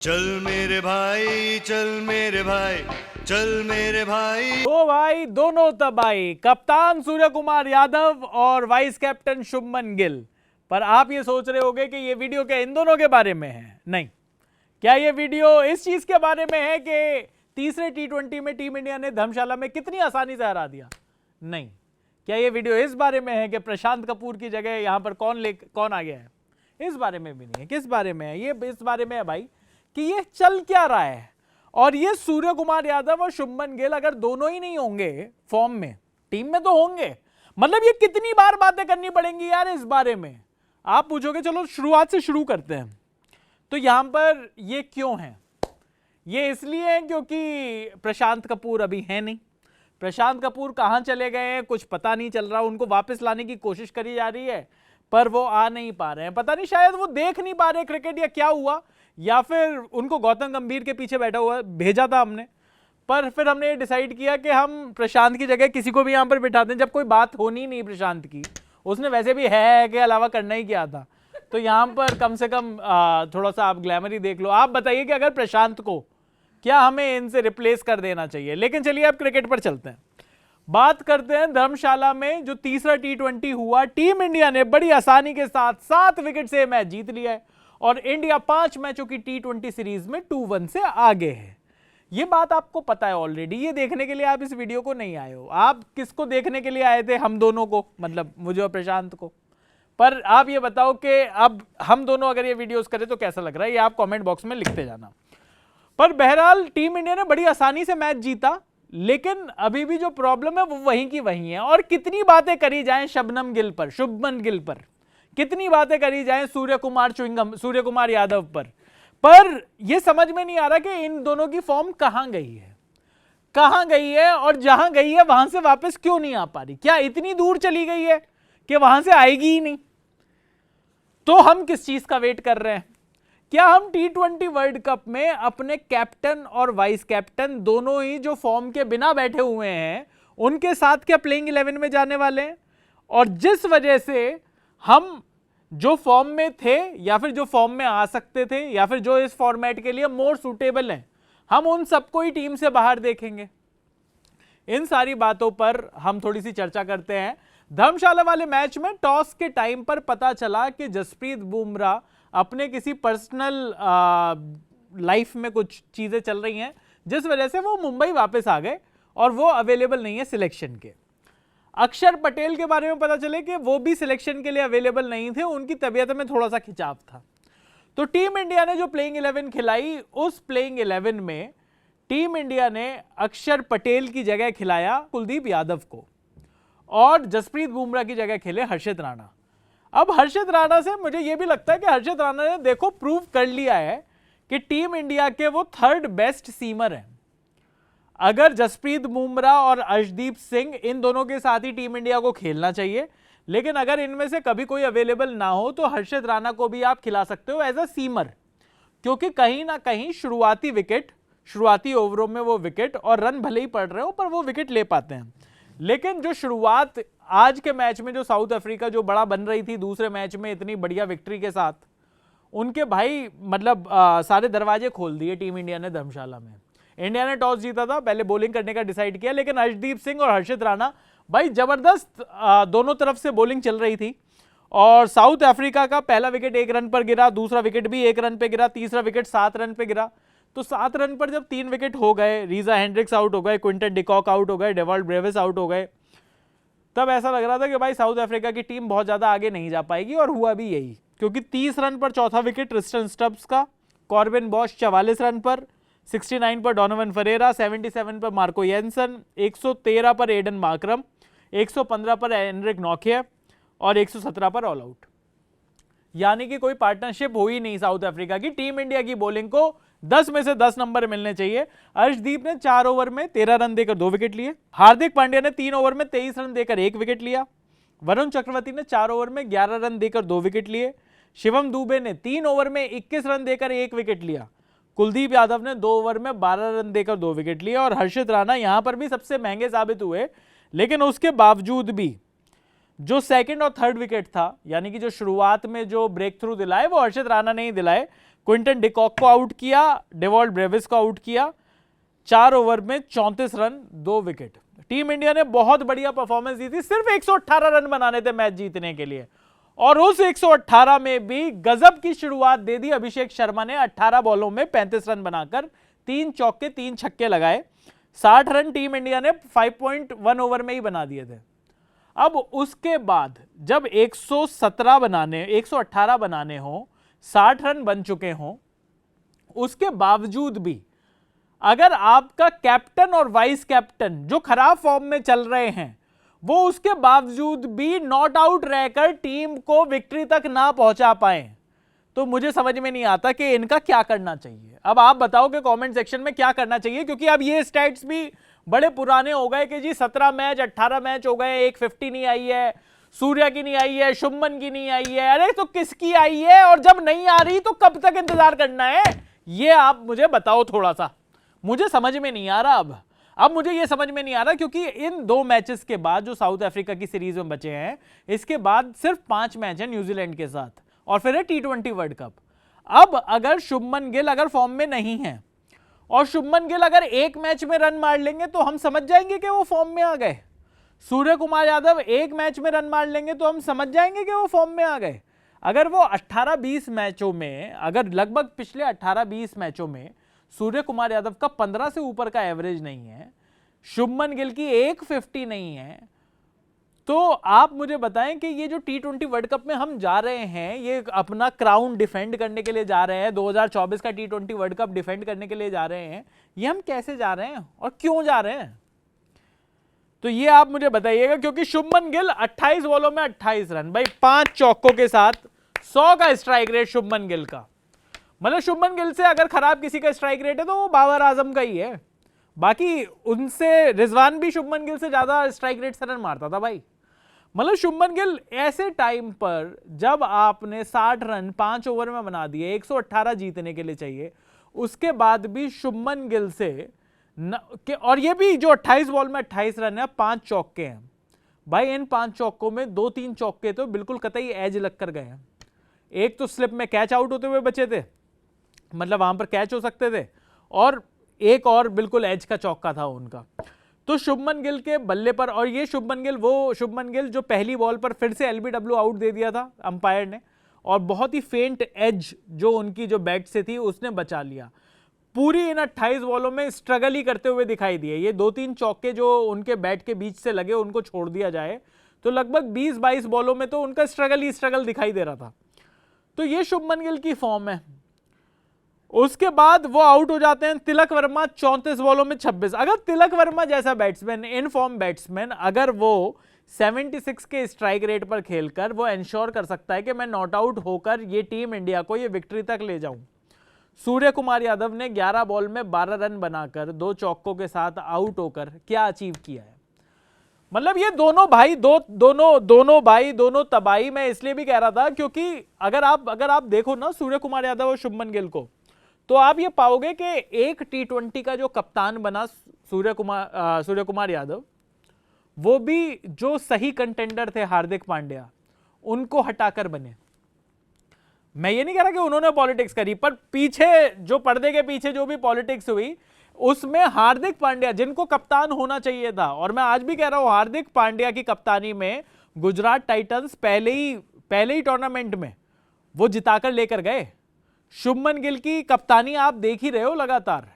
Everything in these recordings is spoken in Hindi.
चल मेरे भाई, चल मेरे भाई, चल मेरे भाई। दो भाई दोनों तबाही, कप्तान सूर्य कुमार यादव और वाइस कैप्टन शुभमन गिल। पर आप ये सोच रहे होंगे कि ये वीडियो क्या इन दोनों के बारे में है? नहीं। क्या ये वीडियो इस चीज के बारे में है कि तीसरे टी20 में टीम इंडिया ने धर्मशाला में कितनी आसानी से हरा दिया? नहीं। क्या ये वीडियो इस बारे में है कि प्रशांत कपूर की जगह यहां पर कौन आ गया है? इस बारे में भी नहीं है। किस बारे में है ये? इस बारे में है भाई कि ये चल क्या रहा है। और ये सूर्य कुमार यादव और शुभमन गिल अगर दोनों ही नहीं होंगे फॉर्म में, टीम में तो होंगे, मतलब ये कितनी बार बातें करनी पड़ेंगी यार इस बारे में? आप पूछोगे, चलो शुरुआत से शुरू करते हैं। तो यहां पर ये क्यों है? ये इसलिए है क्योंकि प्रशांत कपूर अभी है नहीं। प्रशांत कपूर कहां चले गए हैं कुछ पता नहीं चल रहा। उनको वापस लाने की कोशिश करी जा रही है पर वो आ नहीं पा रहे हैं। पता नहीं, शायद वो देख नहीं पा रहे क्रिकेट या क्या हुआ, या फिर उनको गौतम गंभीर के पीछे बैठा हुआ भेजा था हमने। पर फिर हमने ये डिसाइड किया कि हम प्रशांत की जगह किसी को भी यहां पर बिठाते हैं। जब कोई बात होनी नहीं प्रशांत की, उसने वैसे भी है के अलावा करना ही क्या था, तो यहां पर कम से कम थोड़ा सा आप ग्लैमर ही देख लो। आप बताइए कि अगर प्रशांत को क्या हमें इनसे रिप्लेस कर देना चाहिए? लेकिन चलिए अब क्रिकेट पर चलते हैं। बात करते हैं धर्मशाला में जो तीसरा टी20 हुआ। टीम इंडिया ने बड़ी आसानी के साथ 7 विकेट से मैच जीत लिया है और इंडिया 5 मैचों की टी20 सीरीज में 2-1 से आगे है। यह बात आपको पता है ऑलरेडी। ये देखने के लिए आप इस वीडियो को नहीं आए हो। आप किसको देखने के लिए आए थे? हम दोनों को, मतलब मुझे और प्रशांत को। पर आप ये बताओ कि अब हम दोनों अगर ये वीडियोस करें तो कैसा लग रहा है, ये आप कमेंट बॉक्स में लिखते जाना। पर बहरहाल टीम इंडिया ने बड़ी आसानी से मैच जीता, लेकिन अभी भी जो प्रॉब्लम है वो वहीं की वहीं है। और कितनी बातें करी जाएं शुभमन गिल पर, कितनी बातें करी जाएं सूर्य कुमार यादव पर यह समझ में नहीं आ रहा कि इन दोनों की फॉर्म कहां गई है और जहां गई है वहां से वापस क्यों नहीं आ पा रही? क्या इतनी दूर चली गई है कि वहां से आएगी ही नहीं? तो हम किस चीज का वेट कर रहे हैं? क्या हम टी20 वर्ल्ड कप में अपने कैप्टन और वाइस कैप्टन दोनों ही जो फॉर्म के बिना बैठे हुए हैं उनके साथ क्या प्लेइंग 11 में जाने वाले हैं? और जिस वजह से हम जो फॉर्म में थे या फिर जो फॉर्म में आ सकते थे या फिर जो इस फॉर्मेट के लिए मोर सूटेबल हैं, हम उन सबको ही टीम से बाहर देखेंगे। इन सारी बातों पर हम थोड़ी सी चर्चा करते हैं। धर्मशाला वाले मैच में टॉस के टाइम पर पता चला कि जसप्रीत बुमराह अपने किसी पर्सनल लाइफ में कुछ चीजें चल रही हैं जिस वजह से वो मुंबई वापस आ गए और वो अवेलेबल नहीं है सिलेक्शन के। अक्षर पटेल के बारे में पता चले कि वो भी सिलेक्शन के लिए अवेलेबल नहीं थे, उनकी तबीयत में थोड़ा सा खिंचाव था। तो टीम इंडिया ने जो प्लेइंग 11 खिलाई, उस प्लेइंग 11 में टीम इंडिया ने अक्षर पटेल की जगह खिलाया कुलदीप यादव को और जसप्रीत बुमराह की जगह खेले हर्षित राणा। अब हर्षित राणा से मुझे यह भी लगता है कि हर्षित राणा ने देखो प्रूव कर लिया है कि टीम इंडिया के वो 3rd बेस्ट सीमर हैं। अगर जसप्रीत बुमराह और अर्शदीप सिंह, इन दोनों के साथ ही टीम इंडिया को खेलना चाहिए, लेकिन अगर इनमें से कभी कोई अवेलेबल ना हो तो हर्षित राणा को भी आप खिला सकते हो एज अ सीमर, क्योंकि कहीं ना कहीं शुरुआती ओवरों में वो विकेट, और रन भले ही पड़ रहे हो पर वो विकेट ले पाते हैं। लेकिन जो शुरुआत आज के मैच में जो साउथ अफ्रीका जो बड़ा बन रही थी दूसरे मैच में इतनी बढ़िया विक्ट्री के साथ, उनके भाई मतलब सारे दरवाजे खोल दिए टीम इंडिया ने धर्मशाला में। इंडिया ने टॉस जीता था, पहले बॉलिंग करने का डिसाइड किया, लेकिन अर्शदीप सिंह और हर्षित राणा भाई जबरदस्त दोनों तरफ से बॉलिंग चल रही थी। और साउथ अफ्रीका का पहला विकेट 1 रन पर गिरा, दूसरा विकेट भी 1 रन पे गिरा, तीसरा विकेट 7 रन पे गिरा। तो 7 रन पर जब 3 विकेट हो गए, रीजा हेंड्रिक्स आउट हो गए, क्विंटन डिकॉक आउट हो गए, डेवॉल्ट ब्रेविस आउट हो गए, तब ऐसा लग रहा था कि भाई साउथ अफ्रीका की टीम बहुत ज्यादा आगे नहीं जा पाएगी। और हुआ भी यही, क्योंकि 30 रन पर चौथा विकेट रिस्टन स्टब्स का, कॉर्बिन बॉश 44 रन पर, 69 पर डोनोवन फरेरा, 77 पर मार्को येंसन, 113 पर एडन मार्करम, 115 पर एनरिक नॉकिया और 117 पर ऑल आउट। यानी कि कोई पार्टनरशिप हो ही नहीं साउथ अफ्रीका की। टीम इंडिया की बॉलिंग को 10 में से 10 नंबर मिलने चाहिए। अर्शदीप ने 4 ओवर में 13 रन देकर 2 विकेट लिए। हार्दिक पांड्या ने 3 ओवर में 23 रन देकर 1 विकेट लिया। वरुण चक्रवर्ती ने 4 ओवर में 11 रन देकर 2 विकेट लिए। शिवम दुबे ने 3 ओवर में 21 रन देकर 1 विकेट लिया। कुलदीप यादव ने 2 ओवर में 12 रन देकर 2 विकेट लिए। और हर्षित राणा यहां पर भी सबसे महंगे साबित हुए, लेकिन उसके बावजूद भी जो 2nd और 3rd विकेट था, यानी कि जो शुरुआत में जो ब्रेक थ्रू दिलाए वो हर्षित राणा ने ही दिलाए। क्विंटन डिकॉक को आउट किया, डेवॉल्ट ब्रेविस को आउट किया, 4 ओवर में 34 रन, 2 विकेट। टीम इंडिया ने बहुत बढ़िया परफॉर्मेंस दी थी, सिर्फ 118 रन बनाने थे मैच जीतने के लिए, और उस 118 में भी गजब की शुरुआत दे दी अभिषेक शर्मा ने। 18 बॉलों में 35 रन बनाकर 3 चौके 3 छक्के लगाए। 60 रन टीम इंडिया ने 5.1 ओवर में ही बना दिए थे। अब उसके बाद जब 118 बनाने हो, 60 रन बन चुके हों, उसके बावजूद भी अगर आपका कैप्टन और वाइस कैप्टन जो खराब फॉर्म में चल रहे हैं, वो उसके बावजूद भी नॉट आउट रहकर टीम को विक्ट्री तक ना पहुंचा पाए, तो मुझे समझ में नहीं आता कि इनका क्या करना चाहिए। अब आप बताओ कि कमेंट सेक्शन में क्या करना चाहिए, क्योंकि अब ये स्टैट्स भी बड़े पुराने हो गए कि जी 17 मैच 18 मैच हो गए, एक 50 नहीं आई है, सूर्या की नहीं आई है, शुभमन की नहीं आई है। अरे तो किसकी आई है, और जब नहीं आ रही तो कब तक इंतजार करना है, ये आप मुझे बताओ थोड़ा सा। मुझे समझ में नहीं आ रहा। अब मुझे ये समझ में नहीं आ रहा, क्योंकि इन 2 मैचेस के बाद जो साउथ अफ्रीका की सीरीज में बचे हैं, इसके बाद सिर्फ 5 मैच हैं न्यूजीलैंड के साथ, और फिर है T20 वर्ल्ड कप। अब अगर शुभमन गिल अगर फॉर्म में नहीं है, और शुभमन गिल अगर एक मैच में रन मार लेंगे तो हम समझ जाएंगे कि वो फॉर्म में आ गए। सूर्य कुमार यादव एक मैच में रन मार लेंगे तो हम समझ जाएंगे कि वो फॉर्म में आ गए। अगर वो 18-20 मैचों में, अगर लगभग पिछले 18-20 मैचों में सूर्य कुमार यादव का 15 से ऊपर का एवरेज नहीं है, शुभमन गिल की 150 नहीं है, तो आप मुझे बताएं कि ये जो T20 वर्ल्ड कप में हम जा रहे हैं, ये अपना क्राउन डिफेंड करने के लिए जा रहे हैं, 2024 का T20 वर्ल्ड कप डिफेंड करने के लिए जा रहे हैं, ये हम कैसे जा रहे हैं और क्यों जा रहे हैं, तो ये आप मुझे बताइएगा। क्योंकि शुभमन गिल 28 बॉलों में 28 रन, भाई 5 चौकों के साथ 100 का स्ट्राइक रेट शुभमन गिल का। मतलब शुभमन गिल से अगर खराब किसी का स्ट्राइक रेट है तो वो बाबर आजम का ही है। बाकी उनसे रिजवान भी शुभमन गिल से ज्यादा स्ट्राइक रेट से रन मारता था भाई। मतलब शुभमन गिल ऐसे टाइम पर जब आपने 60 रन 5 ओवर में बना दिए, 118 जीतने के लिए चाहिए, उसके बाद भी शुभमन गिल से और ये भी जो 28 बॉल में 28 रन है, 5 चौके हैं भाई। इन 5 चौकों में 2-3 चौके तो बिल्कुल कतई एज लग कर गए हैं। एक तो स्लिप में कैच आउट होते हुए बचे थे, मतलब वहां पर कैच हो सकते थे, और एक और बिल्कुल एज का चौका था उनका। तो शुभमन गिल के बल्ले पर, और ये शुभमन गिल वो शुभमन गिल जो पहली बॉल पर फिर से LBW आउट दे दिया था अंपायर ने, और बहुत ही फेंट एज जो उनकी जो बैट से थी उसने बचा लिया। पूरी इन 28 बॉलों में स्ट्रगल ही करते हुए दिखाई दिए। ये 2-3 चौके जो उनके बैट के बीच से लगे उनको छोड़ दिया जाए तो लगभग 20-22 बॉलों में तो उनका स्ट्रगल ही स्ट्रगल दिखाई दे रहा था। तो ये शुभमन गिल की फॉर्म है। उसके बाद वो आउट हो जाते हैं तिलक वर्मा 34 बॉलों में 26। अगर तिलक वर्मा जैसा बैट्समैन, इन फॉर्म बैट्समैन, अगर वो 76 के स्ट्राइक रेट पर खेलकर वो इंश्योर कर सकता है कि मैं नॉट आउट होकर ये टीम इंडिया को ये विक्ट्री तक ले जाऊं। सूर्य कुमार यादव ने 11 बॉल में 12 रन बनाकर 2 चौकों के साथ आउट होकर क्या अचीव किया है। मतलब ये दोनों भाई दोनों तबाही। मैं इसलिए भी कह रहा था क्योंकि अगर आप देखो ना सूर्य कुमार यादव और शुभमन गिल को, तो आप ये पाओगे कि एक T20 का जो कप्तान बना सूर्य कुमार यादव, वो भी जो सही कंटेंडर थे हार्दिक पांड्या, उनको हटाकर बने। मैं ये नहीं कह रहा कि उन्होंने पॉलिटिक्स करी, पर पीछे जो पर्दे के पीछे जो भी पॉलिटिक्स हुई उसमें हार्दिक पांड्या जिनको कप्तान होना चाहिए था, और मैं आज भी कह रहा हूं हार्दिक पांड्या की कप्तानी में गुजरात टाइटंस पहले ही टूर्नामेंट में वो जिताकर लेकर गए। शुभमन गिल की कप्तानी आप देख ही रहे हो लगातार।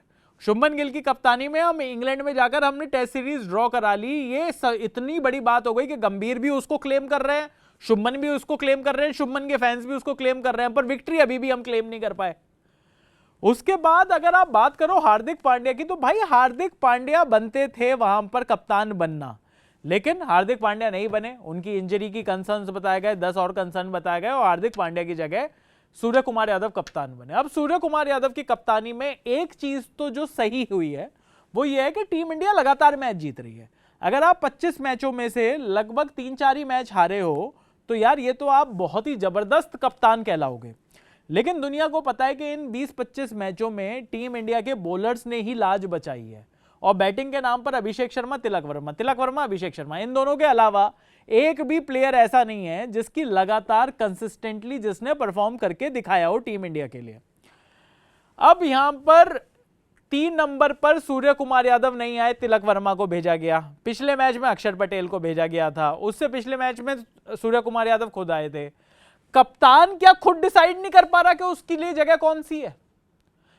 शुभमन गिल की कप्तानी में हम इंग्लैंड में जाकर हमने टेस्ट सीरीज ड्रॉ करा ली। ये इतनी बड़ी बात हो गई कि गंभीर भी उसको क्लेम कर रहे हैं, शुभमन भी उसको क्लेम कर रहे हैं, शुभमन के फैंस भी उसको क्लेम कर रहे हैं, पर विक्ट्री अभी भी हम क्लेम नहीं कर पाए। उसके बाद अगर आप बात करो हार्दिक पांड्या की, तो भाई हार्दिक पांड्या बनते थे वहां पर कप्तान बनना, लेकिन हार्दिक पांड्या नहीं बने। उनकी इंजरी की कंसर्न्स बताए गए, 10 और कंसर्न बताए गए, और हार्दिक पांड्या की जगह सूर्य कुमार यादव कप्तान बने। अब सूर्य कुमार यादव की कप्तानी में एक चीज तो जो सही हुई है वो ये है कि टीम इंडिया लगातार मैच जीत रही है। अगर आप 25 मैचों में से लगभग 3-4 ही मैच हारे हो तो यार ये तो आप बहुत ही जबरदस्त कप्तान कहलाओगे। लेकिन दुनिया को पता है कि इन 20-25 मैचों में टीम इंडिया के बॉलर्स ने ही लाज बचाई है, और बैटिंग के नाम पर अभिषेक शर्मा, तिलक वर्मा, अभिषेक शर्मा, इन दोनों के अलावा एक भी प्लेयर ऐसा नहीं है जिसकी लगातार कंसिस्टेंटली जिसने परफॉर्म करके दिखाया हो टीम इंडिया के लिए। अब यहां पर 3 नंबर पर सूर्य कुमार यादव नहीं आए, तिलक वर्मा को भेजा गया। पिछले मैच में अक्षर पटेल को भेजा गया था, उससे पिछले मैच में सूर्य कुमार यादव खुद आए थे। कप्तान क्या खुद डिसाइड नहीं कर पा रहा कि उसके लिए जगह कौन सी है?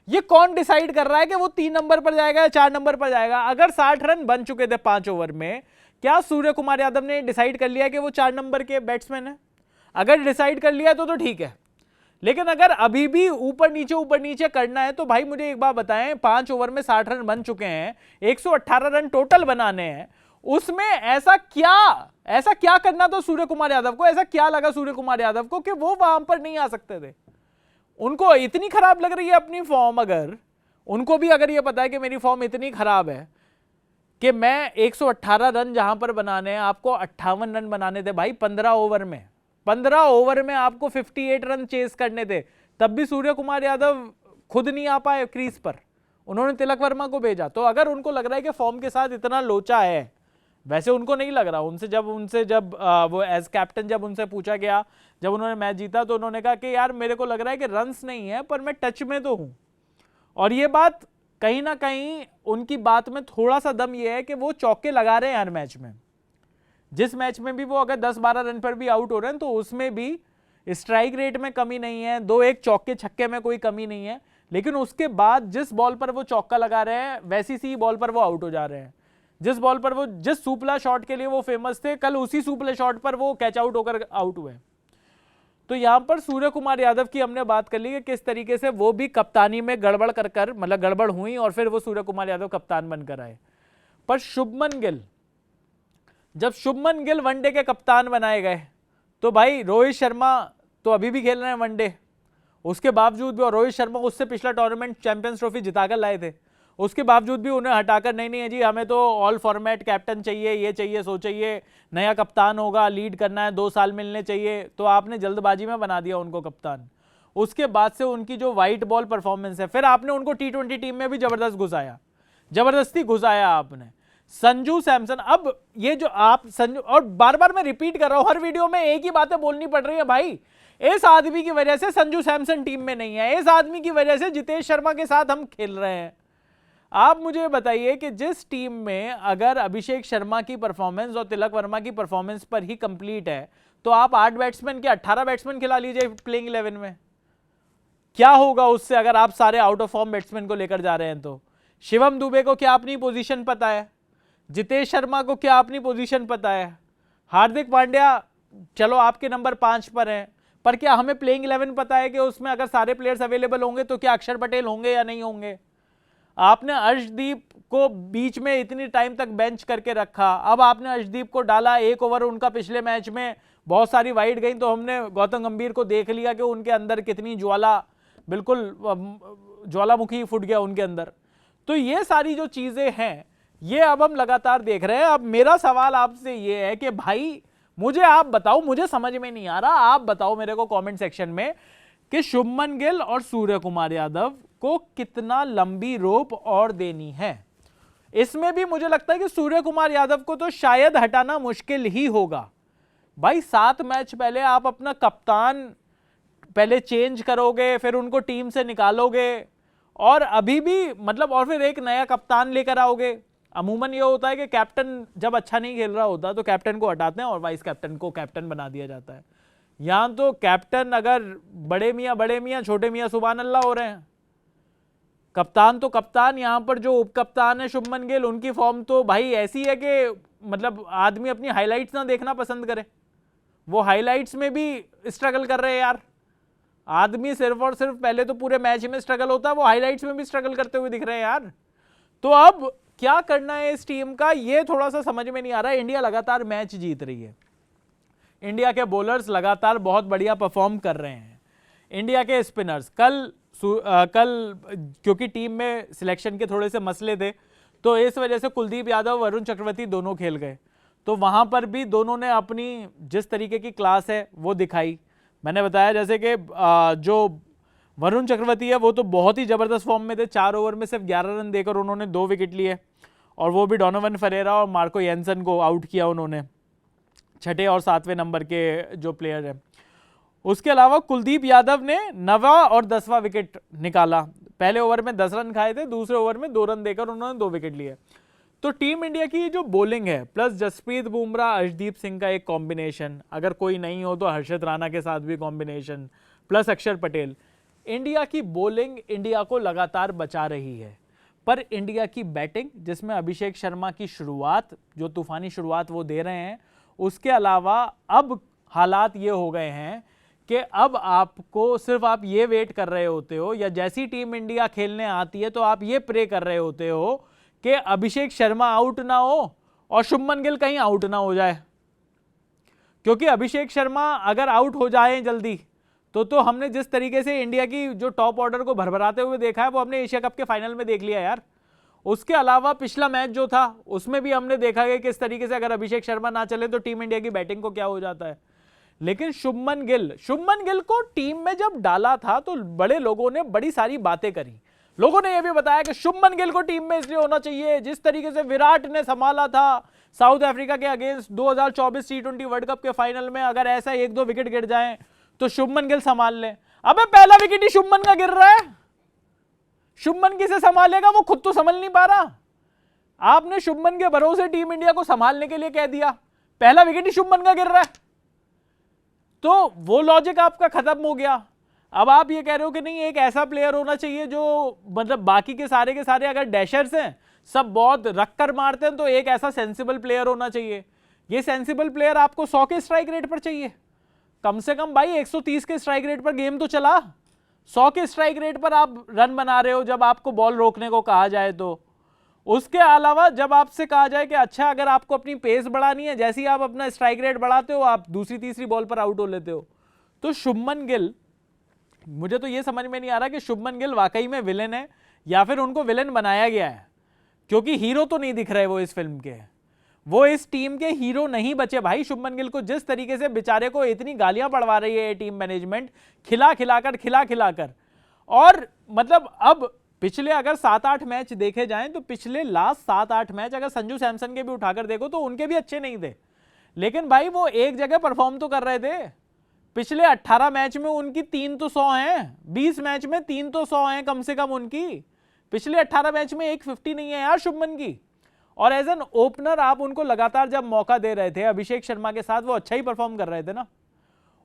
ये कौन डिसाइड कर रहा है कि वो 3 नंबर पर जाएगा या 4 नंबर पर जाएगा? अगर 60 रन बन चुके थे 5 ओवर में, क्या सूर्य कुमार यादव ने डिसाइड कर लिया कि वो 4 नंबर के बैट्समैन है? अगर डिसाइड कर लिया तो ठीक है, लेकिन अगर अभी भी ऊपर नीचे करना है तो भाई मुझे एक बात बताएं, 5 ओवर में 60 रन बन चुके हैं, 118 रन टोटल बनाने हैं, उसमें ऐसा क्या करना था सूर्य कुमार यादव को? ऐसा क्या लगा सूर्य कुमार यादव को कि वो वहां पर नहीं आ सकते थे? उनको इतनी खराब लग रही है अपनी फॉर्म, अगर उनको भी अगर ये पता है कि मेरी फॉर्म इतनी खराब है कि मैं 118 रन जहां पर बनाने हैं, आपको 58 रन बनाने थे भाई 15 ओवर में आपको 58 रन चेस करने थे, तब भी सूर्य कुमार यादव खुद नहीं आ पाए क्रीज पर, उन्होंने तिलक वर्मा को भेजा। तो अगर उनको लग रहा है कि फॉर्म के साथ इतना लोचा है, वैसे उनको नहीं लग रहा, जब वो एज कैप्टन जब उनसे पूछा गया, जब उन्होंने मैच जीता तो उन्होंने कहा कि यार मेरे को लग रहा है कि रन्स नहीं है पर मैं टच में तो हूं। और ये बात कहीं ना कहीं उनकी बात में थोड़ा सा दम ये है कि वो चौके लगा रहे हैं हर मैच में। जिस मैच में भी वो अगर 10-12 रन पर भी आउट हो रहे हैं तो उसमें भी स्ट्राइक रेट में कमी नहीं है, 2-1 चौके छक्के में कोई कमी नहीं है, लेकिन उसके बाद जिस बॉल पर वो चौका लगा रहे हैं वैसी सी बॉल पर वो आउट हो जा रहे हैं। जिस बॉल पर वो जिस सुपला शॉट के लिए वो फेमस थे, कल उसी सुपले शॉट पर वो कैच आउट होकर आउट हुए। तो यहां पर सूर्य कुमार यादव की हमने बात कर ली कि किस तरीके से वो भी कप्तानी में गड़बड़ कर मतलब गड़बड़ हुई और फिर वो सूर्य कुमार यादव कप्तान बनकर आए। पर जब शुभमन गिल वनडे के कप्तान बनाए गए तो भाई रोहित शर्मा तो अभी भी खेल रहे हैं वनडे, उसके बावजूद भी, और रोहित शर्मा उससे पिछला टूर्नामेंट चैंपियंस ट्रॉफी जिताकर लाए थे, उसके बावजूद भी उन्हें हटाकर नहीं है जी हमें तो ऑल फॉर्मेट कैप्टन चाहिए, ये चाहिए, सो चाहिए, नया कप्तान होगा, लीड करना है, 2 साल मिलने चाहिए, तो आपने जल्दबाजी में बना दिया उनको कप्तान। उसके बाद से उनकी जो व्हाइट बॉल परफॉर्मेंस है, फिर आपने उनको T20 टीम में भी जबरदस्ती घुसाया आपने। संजू सैमसन, अब ये जो आप संजू, और बार बार मैं रिपीट कर रहा हूं, हर वीडियो में एक ही बातें बोलनी पड़ रही है भाई, इस आदमी की वजह से संजू सैमसन टीम में नहीं है, इस आदमी की वजह से जितेश शर्मा के साथ हम खेल रहे हैं। आप मुझे बताइए कि जिस टीम में अगर अभिषेक शर्मा की परफॉर्मेंस और तिलक वर्मा की परफॉर्मेंस पर ही कंप्लीट है, तो आप 8 बैट्समैन के 18 बैट्समैन खिला लीजिए प्लेइंग 11 में, क्या होगा उससे अगर आप सारे आउट ऑफ फॉर्म बैट्समैन को लेकर जा रहे हैं तो? शिवम दुबे को क्या अपनी पोजीशन पता है? जितेश शर्मा को क्या अपनी पोजीशन पता है? हार्दिक पांड्या चलो आपके नंबर 5 पर हैं, पर क्या हमें प्लेइंग 11 पता है कि उसमें अगर सारे प्लेयर्स अवेलेबल होंगे तो क्या अक्षर पटेल होंगे या नहीं होंगे? आपने अर्शदीप को बीच में इतनी टाइम तक बेंच करके रखा, अब आपने अर्शदीप को डाला, 1 ओवर उनका पिछले मैच में बहुत सारी वाइड गई, तो हमने गौतम गंभीर को देख लिया कि उनके अंदर कितनी ज्वाला, बिल्कुल ज्वालामुखी फूट गया उनके अंदर। तो ये सारी जो चीजें हैं ये अब हम लगातार देख रहे हैं। अब मेरा सवाल आपसे ये है कि भाई मुझे आप बताओ, मुझे समझ में नहीं आ रहा, आप बताओ मेरे को कमेंट सेक्शन में कि शुभमन गिल और सूर्य कुमार यादव को कितना लंबी रोप और देनी है। इसमें भी मुझे लगता है कि सूर्य कुमार यादव को तो शायद हटाना मुश्किल ही होगा। भाई 7 मैच पहले आप अपना कप्तान पहले चेंज करोगे, फिर उनको टीम से निकालोगे, और अभी भी मतलब, और फिर एक नया कप्तान लेकर आओगे। अमूमन ये होता है कि कैप्टन जब अच्छा नहीं खेल रहा होता तो कैप्टन को हटाते हैं और वाइस कैप्टन को कैप्टन बना दिया जाता है। यहां तो कैप्टन अगर बड़े मियां छोटे मियां सुभान अल्लाह हो रहे हैं, कप्तान तो कप्तान, यहां पर जो उप कप्तान है शुभमन गिल, उनकी फॉर्म तो भाई ऐसी है कि मतलब आदमी अपनी हाइलाइट्स ना देखना पसंद करे, वो हाइलाइट्स में भी स्ट्रगल कर रहे हैं यार। आदमी सिर्फ और सिर्फ पहले तो पूरे मैच में स्ट्रगल होता है, वो हाइलाइट्स में भी स्ट्रगल करते हुए दिख रहे हैं यार। तो अब क्या करना है इस टीम का, ये थोड़ा सा समझ में नहीं आ रहा है। इंडिया लगातार मैच जीत रही है, इंडिया के बॉलर्स लगातार बहुत बढ़िया परफॉर्म कर रहे हैं, इंडिया के स्पिनर्स कल क्योंकि टीम में सिलेक्शन के थोड़े से मसले थे तो इस वजह से कुलदीप यादव, वरुण चक्रवर्ती दोनों खेल गए, तो वहां पर भी दोनों ने अपनी जिस तरीके की क्लास है वो दिखाई। मैंने बताया जैसे कि जो वरुण चक्रवर्ती है वो तो बहुत ही जबरदस्त फॉर्म में थे, 4 ओवर में सिर्फ 11 रन देकर उन्होंने 2 विकेट लिए, और वो भी डोनोवन फरेरा और मार्को येंसन को आउट किया उन्होंने, 6ठे और 7वें नंबर के जो प्लेयर हैं। उसके अलावा कुलदीप यादव ने 9वां और 10वां विकेट निकाला, पहले ओवर में 10 रन खाए थे, दूसरे ओवर में 2 रन देकर उन्होंने 2 विकेट लिए। तो टीम इंडिया की जो बॉलिंग है प्लस जसप्रीत बुमराह अर्शदीप सिंह का एक कॉम्बिनेशन, अगर कोई नहीं हो तो हर्षित राणा के साथ भी कॉम्बिनेशन प्लस अक्षर पटेल, इंडिया की बॉलिंग इंडिया को लगातार बचा रही है। पर इंडिया की बैटिंग, जिसमें अभिषेक शर्मा की शुरुआत, जो तूफानी शुरुआत वो दे रहे हैं, उसके अलावा अब हालात ये हो गए हैं कि अब आपको सिर्फ आप ये वेट कर रहे होते हो, या जैसी टीम इंडिया खेलने आती है तो आप ये प्रे कर रहे होते हो कि अभिषेक शर्मा आउट ना हो और शुभमन गिल कहीं आउट ना हो जाए। क्योंकि अभिषेक शर्मा अगर आउट हो जाए जल्दी तो हमने जिस तरीके से इंडिया की जो टॉप ऑर्डर को भरभराते हुए देखा है वो हमने एशिया कप के फाइनल में देख लिया यार। उसके अलावा पिछला मैच जो था उसमें भी हमने देखा कि किस तरीके से अगर अभिषेक शर्मा ना चले तो टीम इंडिया की बैटिंग को क्या हो जाता है। लेकिन शुभमन गिल को टीम में जब डाला था तो बड़े लोगों ने बड़ी सारी बातें करी। लोगों ने यह भी बताया कि शुभमन गिल को टीम में इसलिए होना चाहिए, जिस तरीके से विराट ने संभाला था साउथ अफ्रीका के अगेंस्ट 2024 T20 वर्ल्ड कप के फाइनल में, अगर ऐसा 1-2 विकेट गिर जाएं तो शुभमन गिल संभाल ले। अबे पहला विकेट ही शुभमन का गिर रहा है, शुभमन किसे संभालेगा, वो खुद तो संभल नहीं पा रहा। आपने शुभमन के भरोसे टीम इंडिया को संभालने के लिए कह दिया, पहला विकेट ही शुभमन का गिर रहा है, तो वो लॉजिक आपका खत्म हो गया। अब आप ये कह रहे हो कि नहीं, एक ऐसा प्लेयर होना चाहिए जो मतलब बाकी के सारे अगर डैशर्स हैं सब बहुत रख कर मारते हैं, तो एक ऐसा सेंसिबल प्लेयर होना चाहिए। ये सेंसिबल प्लेयर आपको 100 के स्ट्राइक रेट पर चाहिए, कम से कम भाई 130 के स्ट्राइक रेट पर गेम तो चला। 100 के स्ट्राइक रेट पर आप रन बना रहे हो जब आपको बॉल रोकने को कहा जाए तो। उसके अलावा जब आपसे कहा जाए कि अच्छा अगर आपको अपनी पेस बढ़ानी है, जैसे ही आप अपना स्ट्राइक रेट बढ़ाते हो आप दूसरी तीसरी बॉल पर आउट हो लेते हो। तो शुभमन गिल, मुझे तो ये समझ में नहीं आ रहा कि शुभमन गिल वाकई में विलेन है या फिर उनको विलेन बनाया गया है, क्योंकि हीरो तो नहीं दिख रहे वो इस फिल्म के, वो इस टीम के हीरो नहीं बचे भाई। शुभमन गिल को जिस तरीके से बेचारे को इतनी गालियां पड़वा रही है टीम मैनेजमेंट, खिला खिलाकर, और मतलब अब पिछले अगर 7-8 मैच देखे जाएं तो पिछले लास्ट 7-8 मैच अगर संजू सैमसन के भी उठाकर देखो तो उनके भी अच्छे नहीं थे, लेकिन भाई वो एक जगह परफॉर्म तो कर रहे थे। पिछले 18 मैच में उनकी 3 तो 100 हैं, 20 मैच में 3 तो 100 हैं कम से कम उनकी। पिछले 18 मैच में 150 नहीं है यार शुभमन की। और एज एन ओपनर आप उनको लगातार जब मौका दे रहे थे अभिषेक शर्मा के साथ, वो अच्छा ही परफॉर्म कर रहे थे ना।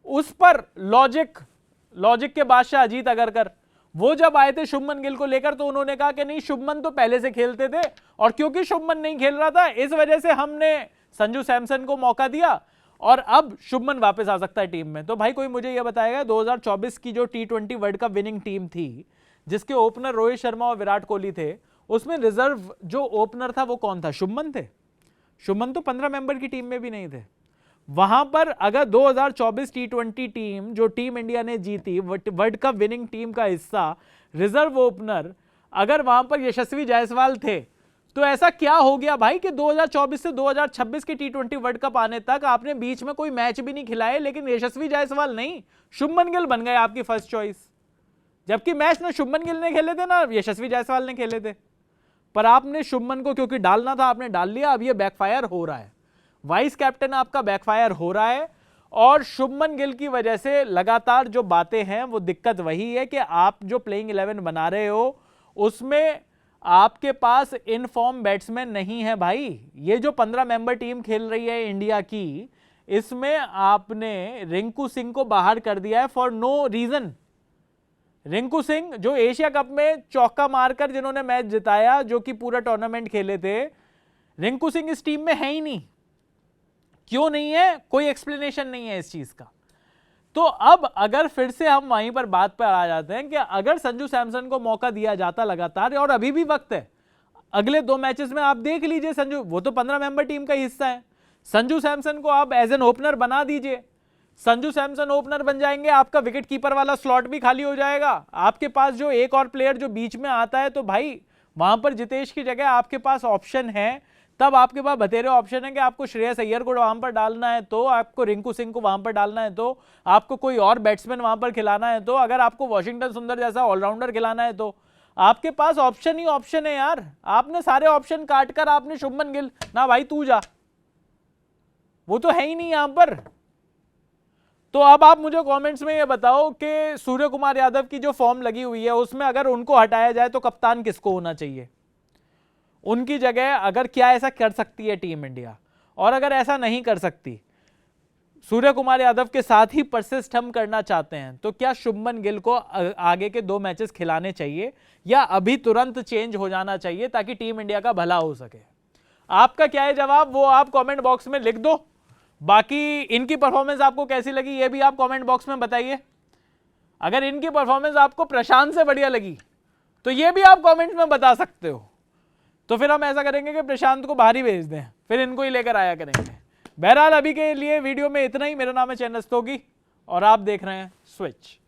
उस पर लॉजिक के बादशाह अजीत अगरकर वो जब आए थे शुभमन गिल को लेकर तो उन्होंने कहा कि नहीं, शुभमन तो पहले से खेलते थे और क्योंकि शुभमन नहीं खेल रहा था इस वजह से हमने संजू सैमसन को मौका दिया और अब शुभमन वापस आ सकता है टीम में। तो भाई कोई मुझे यह बताएगा 2024 की जो T20 world cup winning team थी जिसके ओपनर रोहित शर्मा और विराट कोहली थे, उसमें रिजर्व जो ओपनर था वो कौन था? शुभमन थे। शुभमन तो 15 मेंबर की टीम में भी नहीं थे। वहां पर अगर 2024 T20 टीम जो टीम इंडिया ने जीती, वर्ल्ड कप विनिंग टीम का हिस्सा, रिजर्व ओपनर अगर वहां पर यशस्वी जायसवाल थे, तो ऐसा क्या हो गया भाई कि 2024 से 2026 के T20 वर्ल्ड कप आने तक आपने बीच में कोई मैच भी नहीं खिलाए, लेकिन यशस्वी जायसवाल नहीं, शुभमन गिल बन गए आपकी फर्स्ट चॉइस। जबकि मैच ना शुभमन गिल ने खेले थे ना यशस्वी जायसवाल ने खेले थे, पर आपने शुभमन को क्योंकि डालना था आपने डाल लिया। अब ये बैकफायर हो रहा है, वाइस कैप्टन आपका बैकफायर हो रहा है, और शुभमन गिल की वजह से लगातार जो बातें हैं वो दिक्कत वही है कि आप जो प्लेइंग 11 बना रहे हो उसमें आपके पास इन फॉर्म बैट्समैन नहीं है भाई। ये जो 15 मेंबर टीम खेल रही है इंडिया की, इसमें आपने रिंकू सिंह को बाहर कर दिया है for no reason. Rinku Singh जो एशिया कप में चौका मारकर जिन्होंने मैच जिताया, जो कि पूरा टूर्नामेंट खेले थे, रिंकू सिंह इस टीम में है ही नहीं। क्यों नहीं है? कोई एक्सप्लेनेशन नहीं है इस चीज का। तो अब अगर फिर से हम वहीं पर बात पर आ जाते हैं कि अगर संजू सैमसन को मौका दिया जाता लगातार, और अभी भी वक्त है, अगले 2 मैचेस में आप देख लीजिए संजू, वो तो 15 मेंबर टीम का हिस्सा है, संजू सैमसन को आप एज एन ओपनर बना दीजिए। संजू सैमसन ओपनर बन जाएंगे, आपका विकेट कीपर वाला स्लॉट भी खाली हो जाएगा। आपके पास जो एक और प्लेयर जो बीच में आता है, तो भाई वहां पर जितेश की जगह आपके पास ऑप्शन है। तब आपके पास बतेरे ऑप्शन है कि आपको श्रेयस अय्यर को वहां पर डालना है, तो आपको रिंकू सिंह को वहां पर डालना है, तो आपको कोई और बैट्समैन वहां पर खिलाना है, तो अगर आपको वॉशिंगटन सुंदर जैसा ऑलराउंडर खिलाना है, तो आपके पास ऑप्शन ही ऑप्शन है यार। आपने सारे ऑप्शन काट कर आपने शुभमन गिल, ना भाई तू जा, वो तो है ही नहीं यहां पर। तो अब आप मुझे कमेंट्स में ये बताओ कि सूर्य कुमार यादव की जो फॉर्म लगी हुई है उसमें अगर उनको हटाया जाए तो कप्तान किसको होना चाहिए? उनकी जगह अगर क्या ऐसा कर सकती है टीम इंडिया, और अगर ऐसा नहीं कर सकती, सूर्य कुमार यादव के साथ ही परसिस्ट हम करना चाहते हैं, तो क्या शुभमन गिल को आगे के 2 मैचेस खिलाने चाहिए या अभी तुरंत चेंज हो जाना चाहिए ताकि टीम इंडिया का भला हो सके? आपका क्या है जवाब, वो आप कमेंट बॉक्स में लिख दो। बाकी इनकी परफॉर्मेंस आपको कैसी लगी ये भी आप कमेंट बॉक्स में बताइए। अगर इनकी परफॉर्मेंस आपको प्रशांत से बढ़िया लगी तो ये भी आप कमेंट में बता सकते हो। तो फिर हम ऐसा करेंगे कि प्रशांत को बाहर ही भेज दें, फिर इनको ही लेकर आया करेंगे। बहरहाल अभी के लिए वीडियो में इतना ही। मेरा नाम है चैन रस्तोगी और आप देख रहे हैं स्विच।